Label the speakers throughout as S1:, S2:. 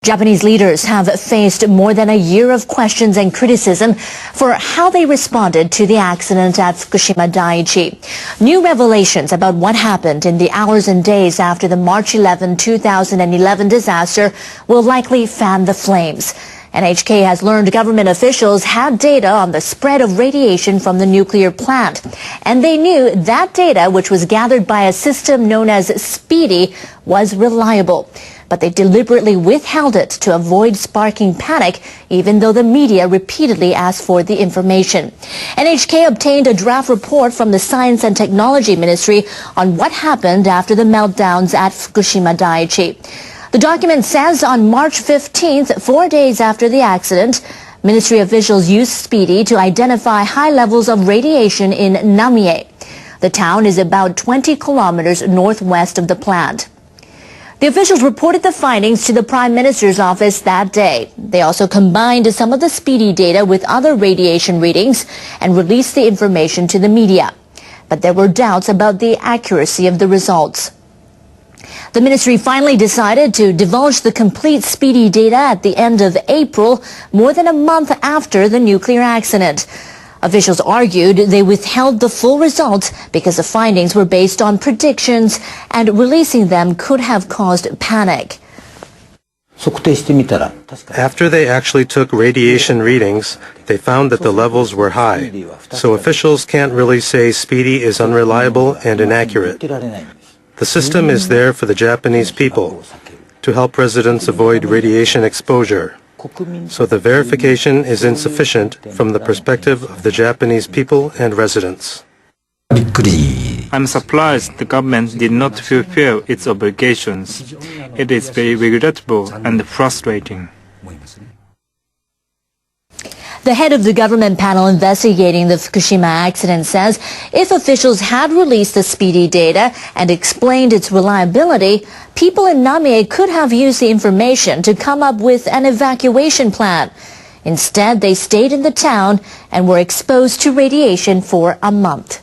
S1: Japanese leaders have faced more than a year of questions and criticism for how they responded to the accident at Fukushima Daiichi. New revelations about what happened in the hours and days after the March 11, 2011 disaster will likely fan the flames. NHK has learned government officials had data on the spread of radiation from the nuclear plant. And they knew that data, which was gathered by a system known as SPEEDY, was reliable. But they deliberately withheld it to avoid sparking panic, even though the media repeatedly asked for the information. NHK obtained a draft report from the Science and Technology Ministry on what happened after the meltdowns at Fukushima Daiichi. The document says on March 15th, 4 days after the accident, ministry officials used SPEEDY to identify high levels of radiation in Namie. The town is about 20 kilometers northwest of the plant. The officials reported the findings to the Prime Minister's office that day. They also combined some of the SPEEDY data with other radiation readings and released the information to the media. But there were doubts about the accuracy of the results. The ministry finally decided to divulge the complete SPEEDY data at the end of April, more than a month after the nuclear accident. Officials argued they withheld the full results because the findings were based on predictions and releasing them could have caused panic.
S2: After they actually took radiation readings, they found that the levels were high. So officials can't really say SPEEDY is unreliable and inaccurate. The system is there for the Japanese people, to help residents avoid radiation exposure. So the verification is insufficient from the perspective of the Japanese people and residents.
S3: I'm surprised the government did not fulfill its obligations. It is very regrettable and frustrating.
S1: The head of the government panel investigating the Fukushima accident says if officials had released the SPEEDY data and explained its reliability, people in Namie could have used the information to come up with an evacuation plan. Instead, they stayed in the town and were exposed to radiation for a month.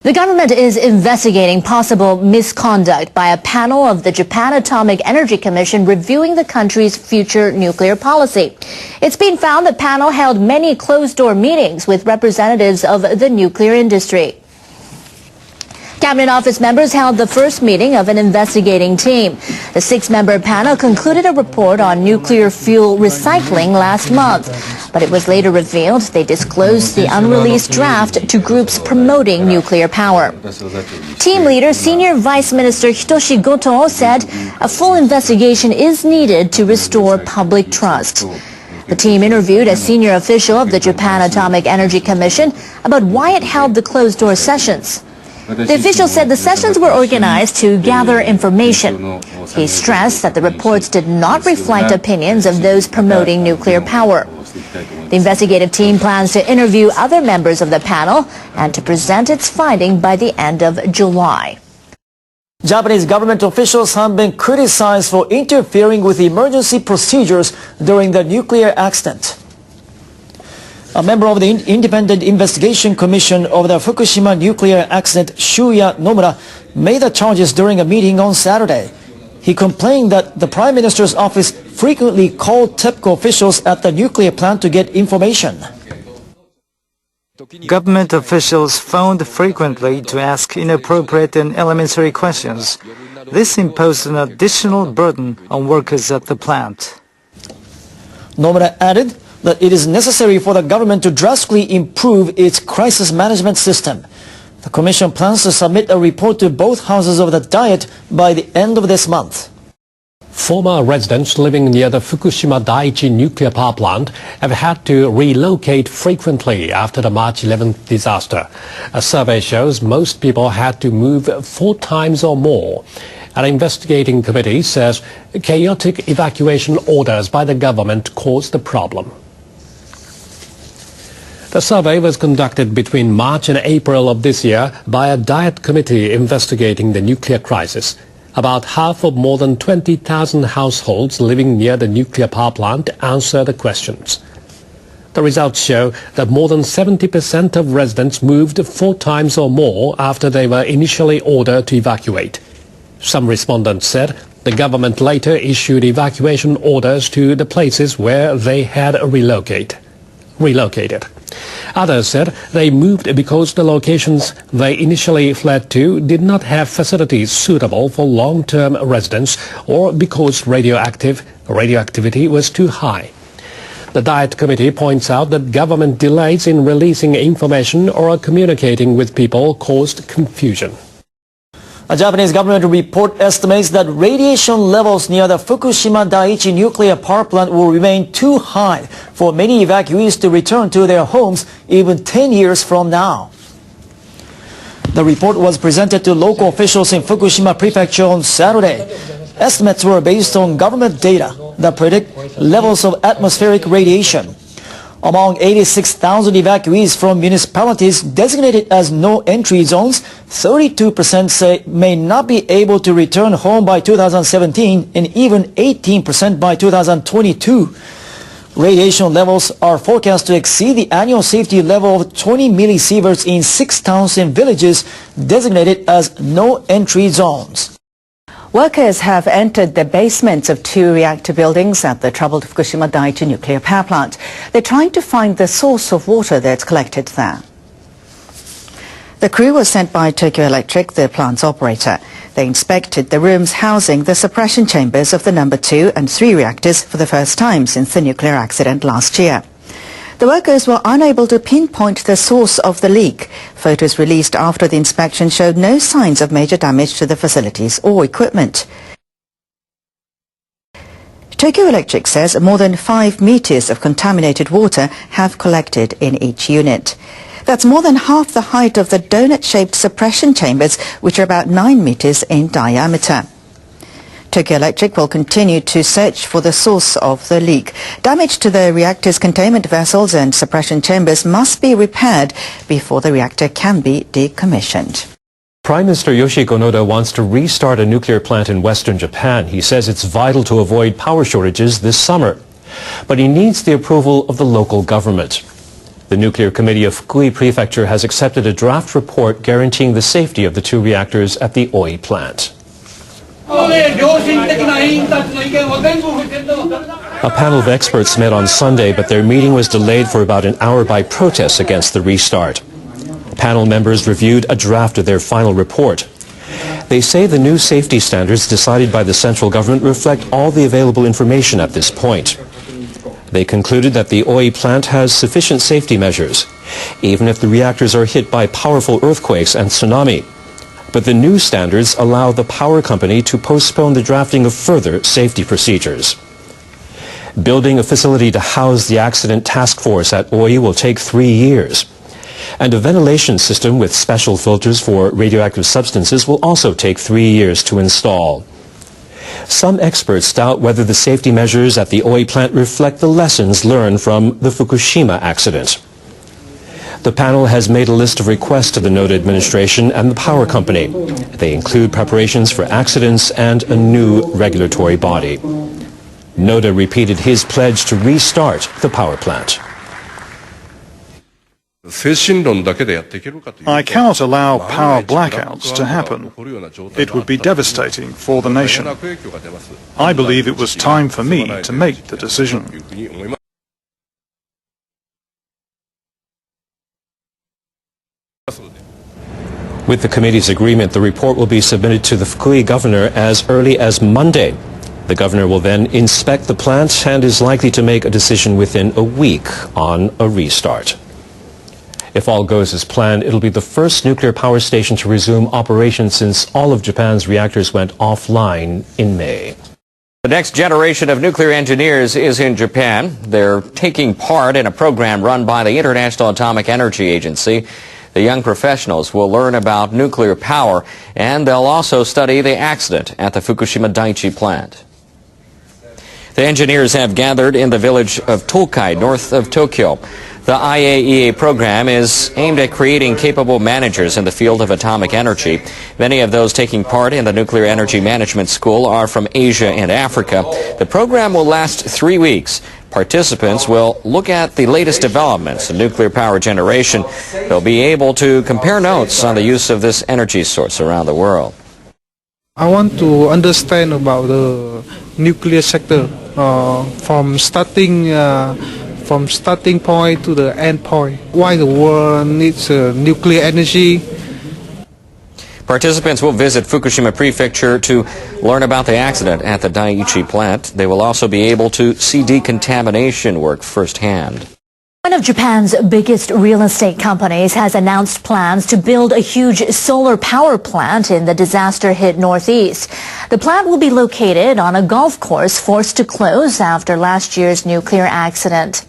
S1: The government is investigating possible misconduct by a panel of the Japan Atomic Energy Commission reviewing the country's future nuclear policy. It's been found the panel held many closed-door meetings with representatives of the nuclear industry. Cabinet Office members held the first meeting of an investigating team. The 6-member panel concluded a report on nuclear fuel recycling last month, but it was later revealed they disclosed the unreleased draft to groups promoting nuclear power. Team leader, Senior Vice Minister Hitoshi Goto said a full investigation is needed to restore public trust. The team interviewed a senior official of the Japan Atomic Energy Commission about why it held the closed-door sessions. The official said the sessions were organized to gather information. He stressed that the reports did not reflect opinions of those promoting nuclear power. The investigative team plans to interview other members of the panel and to present its finding by the end of July.
S4: Japanese government officials have been criticized for interfering with emergency procedures during the nuclear accident. A member of the Independent Investigation Commission of the Fukushima nuclear accident, Shuya Nomura, made the charges during a meeting on Saturday. He complained that the Prime Minister's office frequently called TEPCO officials at the nuclear plant to get information.
S3: Government officials phoned frequently to ask inappropriate and elementary questions. This imposed an additional burden on workers at the plant.
S4: Nomura added that it is necessary for the government to drastically improve its crisis management system. The Commission plans to submit a report to both houses of the Diet by the end of this month.
S5: Former residents living near the Fukushima Daiichi nuclear power plant have had to relocate frequently after the March 11th disaster. A survey shows most people had to move 4 times or more. An investigating committee says chaotic evacuation orders by the government caused the problem. The survey was conducted between March and April of this year by a Diet committee investigating the nuclear crisis. About half of more than 20,000 households living near the nuclear power plant answered the questions. The results show that more than 70% of residents moved 4 times or more after they were initially ordered to evacuate. Some respondents said The government later issued evacuation orders to the places where they had relocated. Others said they moved because the locations they initially fled to did not have facilities suitable for long-term residence or because radioactivity was too high. The Diet Committee points out that government delays in releasing information or communicating with people caused confusion.
S4: A Japanese government report estimates that radiation levels near the Fukushima Daiichi nuclear power plant will remain too high for many evacuees to return to their homes even 10 years from now. The report was presented to local officials in Fukushima Prefecture on Saturday. Estimates were based on government data that predict levels of atmospheric radiation. Among 86,000 evacuees from municipalities designated as no-entry zones, 32% say may not be able to return home by 2017 and even 18% by 2022. Radiation levels are forecast to exceed the annual safety level of 20 millisieverts in 6 towns and villages designated as no-entry zones.
S6: Workers have entered the basements of 2 reactor buildings at the troubled Fukushima Daiichi nuclear power plant. They're trying to find the source of water that's collected there. The crew was sent by Tokyo Electric, the plant's operator. They inspected the rooms housing the suppression chambers of the number 2 and 3 reactors for the first time since the nuclear accident last year. The workers were unable to pinpoint the source of the leak. Photos released after the inspection showed no signs of major damage to the facilities or equipment. Tokyo Electric says more than 5 meters of contaminated water have collected in each unit. That's more than half the height of the donut-shaped suppression chambers, which are about 9 meters in diameter. Tokyo Electric will continue to search for the source of the leak. Damage to the reactor's containment vessels and suppression chambers must be repaired before the reactor can be decommissioned.
S7: Prime Minister Yoshihiko Noda wants to restart a nuclear plant in western Japan. He says it's vital to avoid power shortages this summer. But he needs the approval of the local government. The Nuclear Committee of Fukui Prefecture has accepted a draft report guaranteeing the safety of the 2 reactors at the Oi plant. A panel of experts met on Sunday, but their meeting was delayed for about an hour by protests against the restart. Panel members reviewed a draft of their final report. They say the new safety standards decided by the central government reflect all the available information at this point. They concluded that the Oi plant has sufficient safety measures, even if the reactors are hit by powerful earthquakes and tsunami. But the new standards allow the power company to postpone the drafting of further safety procedures. Building a facility to house the accident task force at Oi will take 3 years. And a ventilation system with special filters for radioactive substances will also take 3 years to install. Some experts doubt whether the safety measures at the Oi plant reflect the lessons learned from the Fukushima accident. The panel has made a list of requests to the Noda administration and the power company. They include preparations for accidents and a new regulatory body. Noda repeated his pledge to restart the power plant.
S8: I cannot allow power blackouts to happen. It would be devastating for the nation. I believe it was time for me to make the decision.
S7: With the committee's agreement, the report will be submitted to the Fukui governor as early as Monday. The governor will then inspect the plant and is likely to make a decision within a week on a restart. If all goes as planned, it'll be the first nuclear power station to resume operation since all of Japan's reactors went offline in May.
S9: The next generation of nuclear engineers is in Japan. They're taking part in a program run by the International Atomic Energy Agency. The young professionals will learn about nuclear power, and they'll also study the accident at the Fukushima Daiichi plant. The engineers have gathered in the village of Tokai, north of Tokyo. The IAEA program is aimed at creating capable managers in the field of atomic energy. Many of those taking part in the Nuclear Energy Management School are from Asia and Africa. The program will last 3 weeks. Participants will look at the latest developments in nuclear power generation. They'll be able to compare notes on the use of this energy source around the world.
S10: I want to understand about the nuclear sector from starting point to the end point. Why the world needs nuclear energy.
S9: Participants will visit Fukushima Prefecture to learn about the accident at the Daiichi plant. They will also be able to see decontamination work firsthand.
S1: One of Japan's biggest real estate companies has announced plans to build a huge solar power plant in the disaster-hit Northeast. The plant will be located on a golf course forced to close after last year's nuclear accident.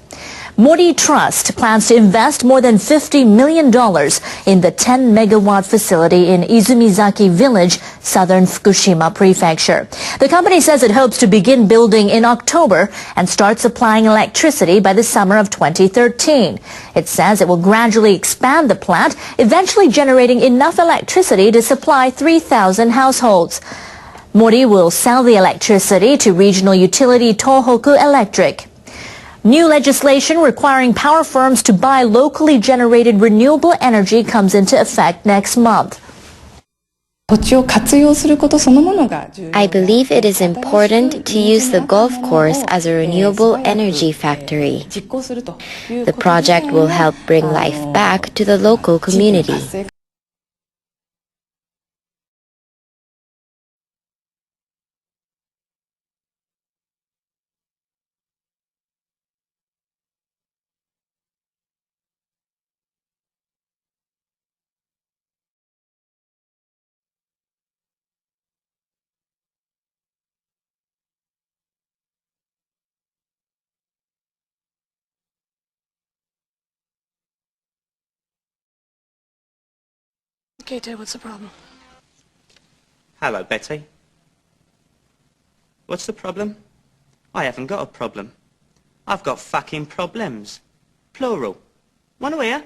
S1: Mori Trust plans to invest more than $50 million in the 10-megawatt facility in Izumizaki Village, southern Fukushima Prefecture. The company says it hopes to begin building in October and start supplying electricity by the summer of 2013. It says it will gradually expand the plant, eventually generating enough electricity to supply 3,000 households. Mori will sell the electricity to regional utility Tohoku Electric. New legislation requiring power firms to buy locally generated renewable energy comes into effect next month.
S11: I believe it is important to use the golf course as a renewable energy factory. The project will help bring life back to the local community.
S12: Okay, Dad, what's the problem?
S13: Hello, Betty. What's the problem? I haven't got a problem. I've got fucking problems. Plural. Want to hear?